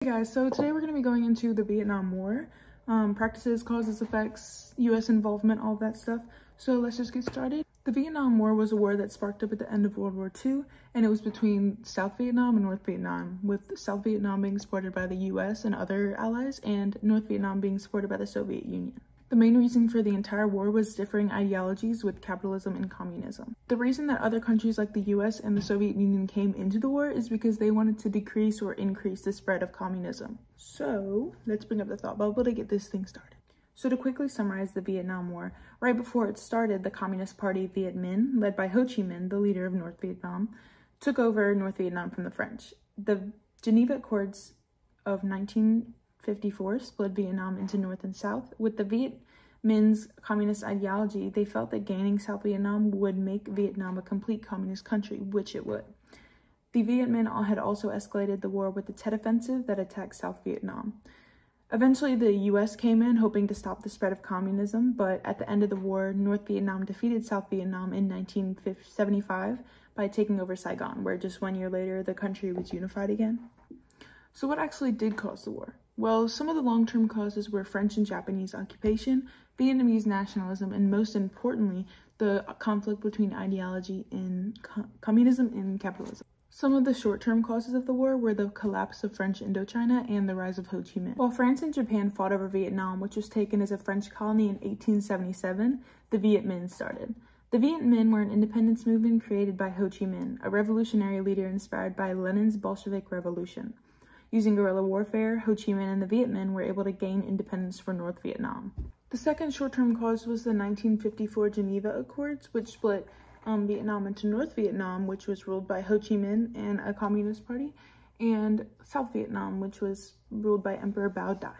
Hey guys, so today we're going to be going into the Vietnam War, practices, causes, effects, US involvement, all that stuff. So let's just get started. The Vietnam War was a war that sparked up at the end of World War II, and it was between South Vietnam and North Vietnam, with South Vietnam being supported by the US and other allies, and North Vietnam being supported by the Soviet Union. The main reason for the entire war was differing ideologies with capitalism and communism. The reason that other countries like the US and the Soviet Union came into the war is because they wanted to decrease or increase the spread of communism. So let's bring up the thought bubble to get this thing started. So to quickly summarize the Vietnam War, right before it started, the Communist Party Viet Minh, led by Ho Chi Minh, the leader of North Vietnam, took over North Vietnam from the French. The Geneva Accords of 1954 split Vietnam into North and South. With the Viet Minh's communist ideology, they felt that gaining South Vietnam would make Vietnam a complete communist country, which it would. The Viet Minh had also escalated the war with the Tet Offensive that attacked South Vietnam. Eventually, the US came in, hoping to stop the spread of communism, but at the end of the war, North Vietnam defeated South Vietnam in 1975 by taking over Saigon, where just 1 year later, the country was unified again. So what actually did cause the war? Well, some of the long-term causes were French and Japanese occupation, Vietnamese nationalism, and most importantly, the conflict between ideology in communism and capitalism. Some of the short-term causes of the war were the collapse of French Indochina and the rise of Ho Chi Minh. While France and Japan fought over Vietnam, which was taken as a French colony in 1877, the Viet Minh started. The Viet Minh were an independence movement created by Ho Chi Minh, a revolutionary leader inspired by Lenin's Bolshevik Revolution. Using guerrilla warfare, Ho Chi Minh and the Viet Minh were able to gain independence for North Vietnam. The second short-term cause was the 1954 Geneva Accords, which split Vietnam into North Vietnam, which was ruled by Ho Chi Minh and a communist party, and South Vietnam, which was ruled by Emperor Bao Dai.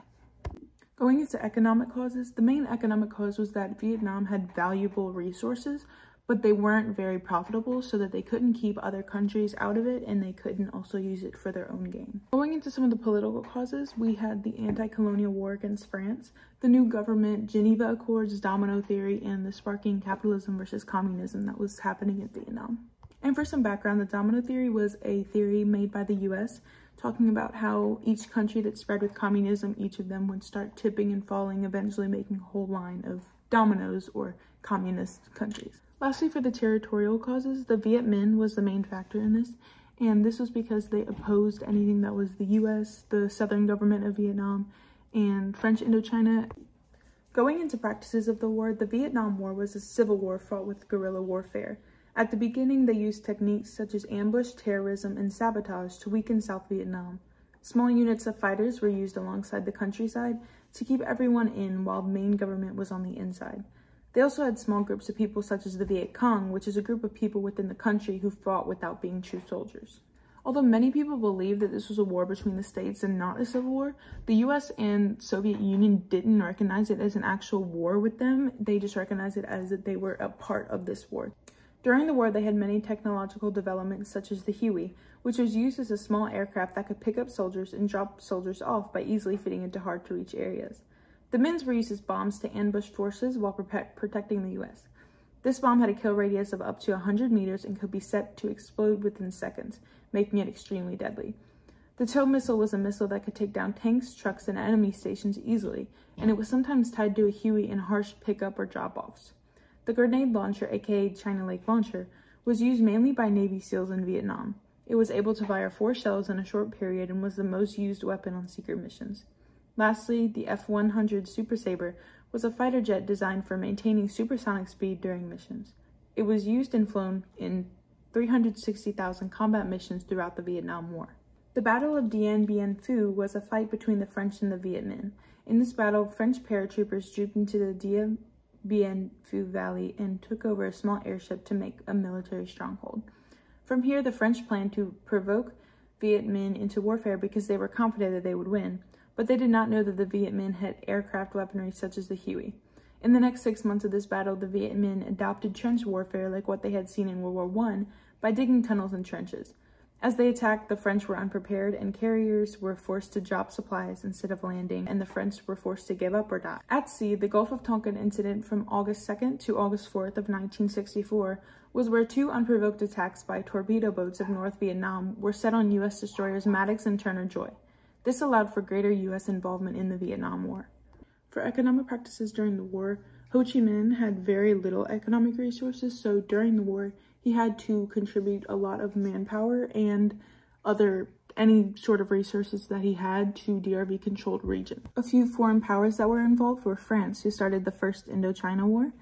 Going into economic causes, the main economic cause was that Vietnam had valuable resources, but they weren't very profitable, so that they couldn't keep other countries out of it, and they couldn't also use it for their own gain. Going into some of the political causes, we had the anti-colonial war against France, the new government, Geneva Accords, domino theory, and the sparking capitalism versus communism that was happening in Vietnam. And for some background, the domino theory was a theory made by the US, talking about how each country that spread with communism, each of them would start tipping and falling, eventually making a whole line of dominoes or communist countries. Lastly, for the territorial causes, the Viet Minh was the main factor in this, and this was because they opposed anything that was the US, the southern government of Vietnam, and French Indochina. Going into practices of the war, the Vietnam War was a civil war fought with guerrilla warfare. At the beginning, they used techniques such as ambush, terrorism, and sabotage to weaken South Vietnam. Small units of fighters were used alongside the countryside to keep everyone in while the main government was on the inside. They also had small groups of people such as the Viet Cong, which is a group of people within the country who fought without being true soldiers. Although many people believe that this was a war between the states and not a civil war, the US and Soviet Union didn't recognize it as an actual war with them. They just recognized it as that they were a part of this war. During the war, they had many technological developments such as the Huey, which was used as a small aircraft that could pick up soldiers and drop soldiers off by easily fitting into hard-to-reach areas. The Mins were used as bombs to ambush forces while protecting the US. This bomb had a kill radius of up to 100 meters and could be set to explode within seconds, making it extremely deadly. The TOW missile was a missile that could take down tanks, trucks, and enemy stations easily, and it was sometimes tied to a Huey in harsh pickup or drop-offs. The grenade launcher, aka China Lake Launcher, was used mainly by Navy SEALs in Vietnam. It was able to fire 4 shells in a short period and was the most used weapon on secret missions. Lastly, the F-100 Super Sabre was a fighter jet designed for maintaining supersonic speed during missions. It was used and flown in 360,000 combat missions throughout the Vietnam War. The Battle of Dien Bien Phu was a fight between the French and the Viet Minh. In this battle, French paratroopers trooped into the Dien Bien Phu Valley and took over a small airship to make a military stronghold. From here, the French planned to provoke Viet Minh into warfare because they were confident that they would win, but they did not know that the Viet Minh had aircraft weaponry such as the Huey. In the next 6 months of this battle, the Viet Minh adopted trench warfare like what they had seen in World War I by digging tunnels and trenches. As they attacked, the French were unprepared and carriers were forced to drop supplies instead of landing, and the French were forced to give up or die. At sea, the Gulf of Tonkin incident from August 2nd to August 4th of 1964 was where 2 unprovoked attacks by torpedo boats of North Vietnam were set on U.S. destroyers Maddox and Turner Joy. This allowed for greater U.S. involvement in the Vietnam War. For economic practices during the war, Ho Chi Minh had very little economic resources, so during the war, he had to contribute a lot of manpower and any sort of resources that he had to DRV-controlled region. A few foreign powers that were involved were France, who started the First Indochina War,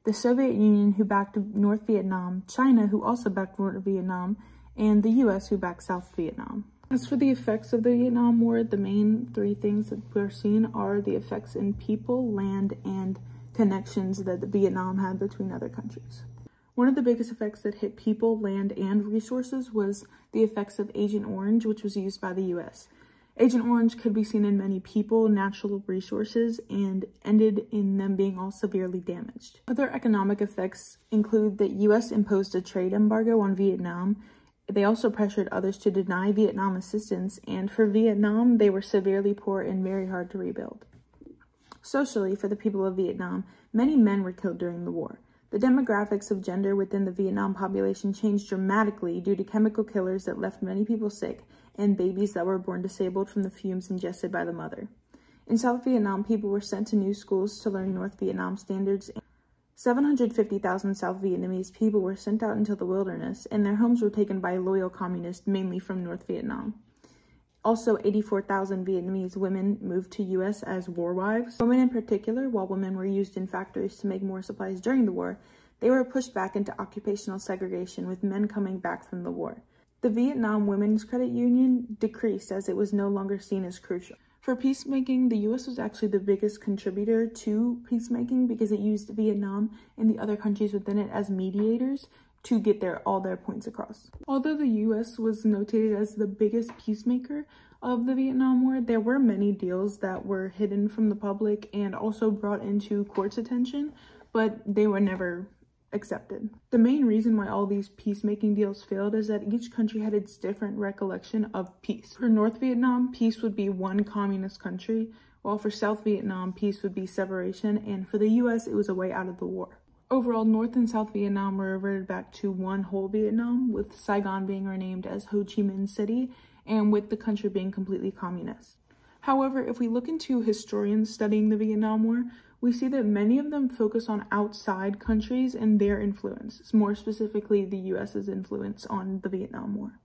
the Soviet Union, who backed North Vietnam, China, who also backed North Vietnam, and the US, who backed South Vietnam. As for the effects of the Vietnam War, the main three things that we're seeing are the effects in people, land, and connections that Vietnam had between other countries. One of the biggest effects that hit people, land, and resources was the effects of Agent Orange, which was used by the US. Agent Orange could be seen in many people, natural resources, and ended in them being all severely damaged. Other economic effects include that US imposed a trade embargo on Vietnam. They also pressured others to deny Vietnam assistance, and for Vietnam, they were severely poor and very hard to rebuild. Socially, for the people of Vietnam, many men were killed during the war. The demographics of gender within the Vietnam population changed dramatically due to chemical killers that left many people sick and babies that were born disabled from the fumes ingested by the mother. In South Vietnam, people were sent to new schools to learn North Vietnam standards. 750,000 South Vietnamese people were sent out into the wilderness, and their homes were taken by loyal communists, mainly from North Vietnam. Also, 84,000 Vietnamese women moved to U.S. as war wives. Women in particular, while women were used in factories to make more supplies during the war, they were pushed back into occupational segregation, with men coming back from the war. The Vietnam Women's Credit Union decreased as it was no longer seen as crucial. For peacemaking, the U.S. was actually the biggest contributor to peacemaking because it used Vietnam and the other countries within it as mediators to get all their points across. Although the U.S. was notated as the biggest peacemaker of the Vietnam War, there were many deals that were hidden from the public and also brought into court's attention, but they were never accepted. The main reason why all these peacemaking deals failed is that each country had its different recollection of peace. For North Vietnam, peace would be one communist country, while for South Vietnam, peace would be separation, and for the U.S., it was a way out of the war. Overall, North and South Vietnam were reverted back to one whole Vietnam, with Saigon being renamed as Ho Chi Minh City, and with the country being completely communist. However, if we look into historians studying the Vietnam War, we see that many of them focus on outside countries and their influence, more specifically the US's influence on the Vietnam War.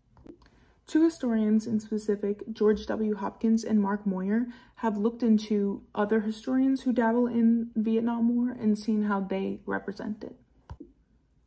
Two historians in specific, George W. Hopkins and Mark Moyer, have looked into other historians who dabble in Vietnam War and seen how they represent it.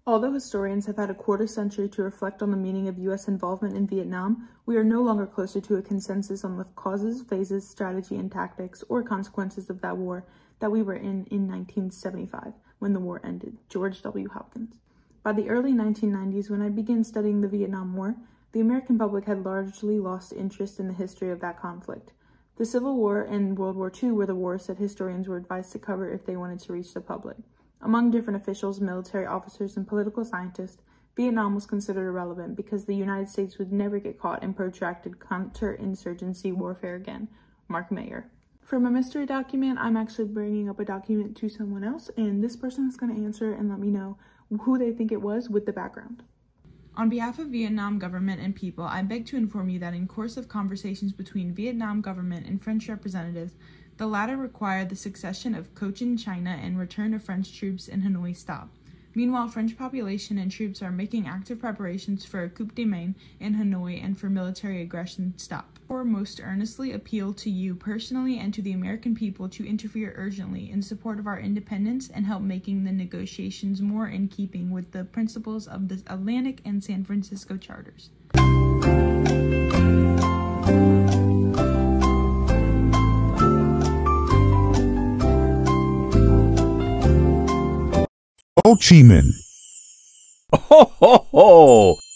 Although historians have had a quarter century to reflect on the meaning of U.S. involvement in Vietnam, we are no longer closer to a consensus on the causes, phases, strategy, and tactics, or consequences of that war that we were in 1975, when the war ended. George W. Hopkins. By the early 1990s, when I began studying the Vietnam War, the American public had largely lost interest in the history of that conflict. The Civil War and World War II were the wars that historians were advised to cover if they wanted to reach the public. Among different officials, military officers, and political scientists, Vietnam was considered irrelevant because the United States would never get caught in protracted counterinsurgency warfare again. Mark Mayer. For my mystery document, I'm actually bringing up a document to someone else, and this person is going to answer and let me know who they think it was with the background. On behalf of Vietnam government and people, I beg to inform you that in course of conversations between Vietnam government and French representatives, the latter required the succession of Cochin, China, and return of French troops in Hanoi stop. Meanwhile, French population and troops are making active preparations for a coup de main in Hanoi and for military aggression stop. Or most earnestly appeal to you personally and to the American people to interfere urgently in support of our independence and help making the negotiations more in keeping with the principles of the Atlantic and San Francisco charters. Ho Chi Minh. Ho ho ho!